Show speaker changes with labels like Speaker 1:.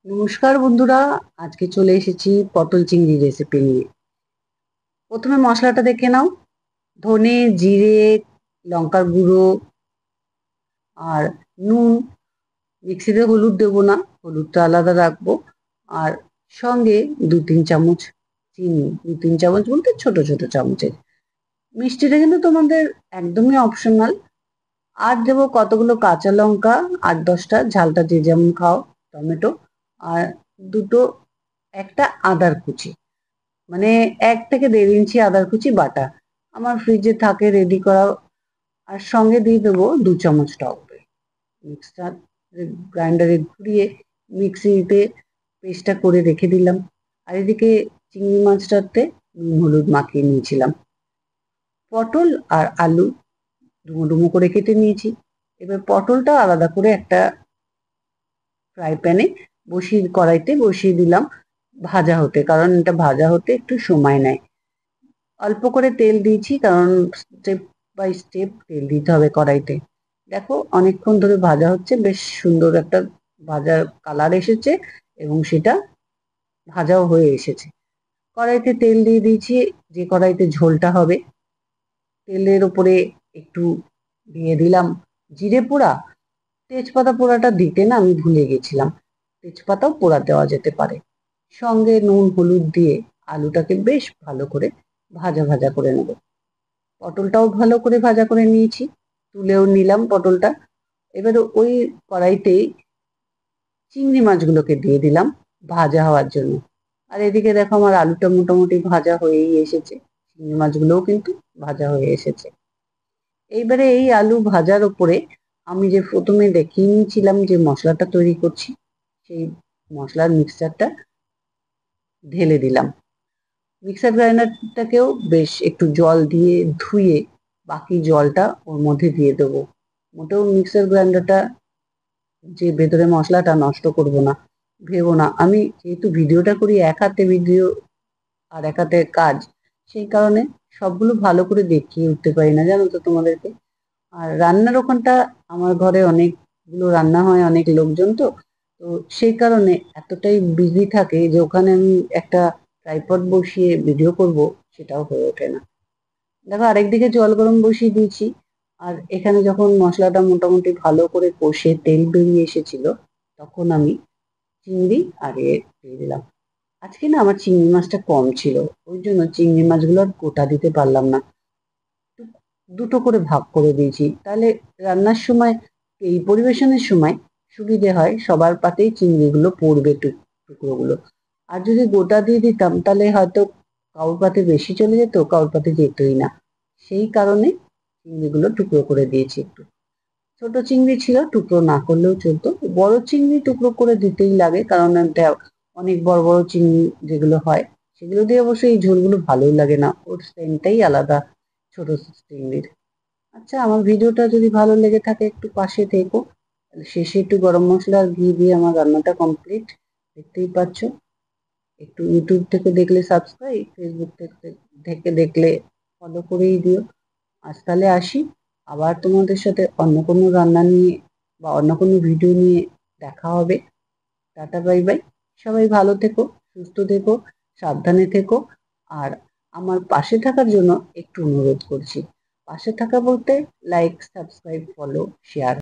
Speaker 1: নমস্কার বন্ধুরা, আজকে চলে এসেছি পটল চিংড়ি রেসিপি নিয়ে। প্রথমে মশলাটা দেখে নাও। ধনে, জিরে, লঙ্কার গুঁড়ো আর নুন। মিক্সিতে হলুদ দেবো না, হলুদটা আলাদা রাখবো। আর সঙ্গে 2-3 চামচ চিনি, 2-3 চামচ বলতে ছোট ছোট চামচের। মিষ্টিটা কিন্তু তোমাদের একদমই অপশনাল। আর দেবো কতগুলো কাঁচা লঙ্কা, 8-10টা, ঝালটা যে যেমন খাও। টমেটো আর দুটো, একটা আদার কুচি, মানে 1 থেকে 1.5 ইঞ্চি আদার কুচি বাটা আমার ফ্রিজে থাকে রেডি করা। আর সঙ্গে দিয়ে দেবো 2 চামচ টক দই। মিক্সচার গ্রাইন্ডারে ঘুরিয়ে মিক্সিতে পেস্টটা করে রেখে দিলাম। আর এদিকে চিংড়ি মাছটাতে নুন হলুদ মাখিয়ে নিয়েছিলাম। পটল আর আলু ডুমো ডুমো করে কেটে নিয়েছি। এবার পটলটা আলাদা করে একটা ফ্রাই প্যানে কড়াইতে বসিয়ে দিলাম ভাজা হতে, কারণ এটা ভাজা হতে একটু সময় নেয়। অল্প করে তেল দিয়েছি, কারণ স্টেপ বাই স্টেপ তেল দিতে হবে কড়াইতে। দেখো অনেকক্ষণ ধরে ভাজা হচ্ছে, বেশ সুন্দর একটা ভাজার কালার এসেছে এবং সেটা ভাজাও হয়ে এসেছে। কড়াইতে তেল দিয়ে দিয়েছি, যে কড়াইতে ঝোলটা হবে। তেলের ওপরে একটু দিয়ে দিলাম জিরে পোড়া। তেজপাতা পোড়াটা দিতে না আমি ভুলে গেছিলাম, তেজপাতাও পোড়া দেওয়া যেতে পারে। সঙ্গে নুন হলুদ দিয়ে আলুটাকে বেশ ভালো করে ভাজা ভাজা করে নেব। পটলটাও ভালো করে ভাজা করে নিয়েছি, তুলেও নিলাম পটলটা। এবার ওই কড়াইতেই চিংড়ি মাছগুলোকে দিয়ে দিলাম ভাজা হওয়ার জন্য। আর এদিকে দেখো আমার আলুটা মোটামুটি ভাজা হয়েই এসেছে, চিংড়ি মাছগুলোও কিন্তু ভাজা হয়ে এসেছে। এইবারে এই আলু ভাজার ওপরে আমি যে প্রথমে দেখিয়ে নিয়েছিলাম যে মশলাটা তৈরি করছি, সেই মশলার মিক্সচারটা ঢেলে দিলাম। মিক্সার গ্রাইন্ডারটাকেও বেশ একটু জল দিয়ে ধুয়ে বাকি জলটা ওর মধ্যে দিয়ে দেবো। মোটেও মিক্সার গ্রাইন্ডারটা যে ভেতরে মশলাটা নষ্ট করব না ভেবো না। আমি যেহেতু ভিডিওটা করি এক হাতে ভিডিও আর এক হাতে কাজ, সেই কারণে সবগুলো ভালো করে দেখিয়ে উঠতে পারি না, জানো তো তোমাদেরকে। আর রান্নার ওখানটা আমার ঘরে অনেকগুলো রান্না হয়, অনেক লোকজন তো, তো সেই কারণে এতটাই বিজি থাকে যে ওখানে আমি একটা ট্রাইপড বসিয়ে ভিডিও করব, সেটাও হয়ে ওঠে না। দেখো আরেকদিকে জল গরম বসিয়ে দিয়েছি। আর এখানে যখন মশলাটা মোটামুটি ভালো করে কষে তেল বেরিয়ে এসেছিল, তখন আমি চিংড়ি আর দিয়ে দিলাম। আজকে না আমার চিংড়ি মাছটা কম ছিল, ওই জন্য চিংড়ি মাছগুলো আর গোটা দিতে পারলাম না। দুটো করে ভাগ করে দিয়েছি, তাহলে রান্নার সময়, এই পরিবেশনের সময় সুবিধে হয়, সবার পাতেই চিংড়িগুলো পড়বে টুকরোগুলো। আর যদি গোটা দিয়ে দিতাম তাহলে হয়তো কাউর পাতে বেশি চলে যেত, কাউর পাতে যেতই না। সেই কারণে চিংড়িগুলো টুকরো করে দিয়েছি একটু। ছোট চিংড়ি ছিল, টুকরো না করলেও চলতো। বড় চিংড়ি টুকরো করে দিতেই লাগে, কারণ অনেক বড় বড় চিংড়ি যেগুলো হয় সেগুলো দিয়ে অবশ্য এই ঝোলগুলো ভালোই লাগে না, ওর সেন্টটাই আলাদা ছোট চিংড়ির। আচ্ছা, আমার ভিডিওটা যদি ভালো লেগে থাকে একটু পাশে থেকো। শেষে একটু গরম মশলা আর ঘি দিয়ে আমার রান্নাটা কমপ্লিট, দেখতেই পাচ্ছ। একটু ইউটিউব থেকে দেখলে সাবস্ক্রাইব, ফেসবুক থেকে দেখলে ফলো করেই দিও। আজ তাহলে আসি, আবার তোমাদের সাথে অন্য কোনো রান্না নিয়ে বা অন্য কোনো ভিডিও নিয়ে দেখা হবে। Tata, bye bye. সবাই ভালো থেকো, সুস্থ থেকো, সাবধানে থেকো। আর আমার পাশে থাকার জন্য একটু অনুরোধ করছি। পাশে থাকা বলতে লাইক, সাবস্ক্রাইব, ফলো, শেয়ার।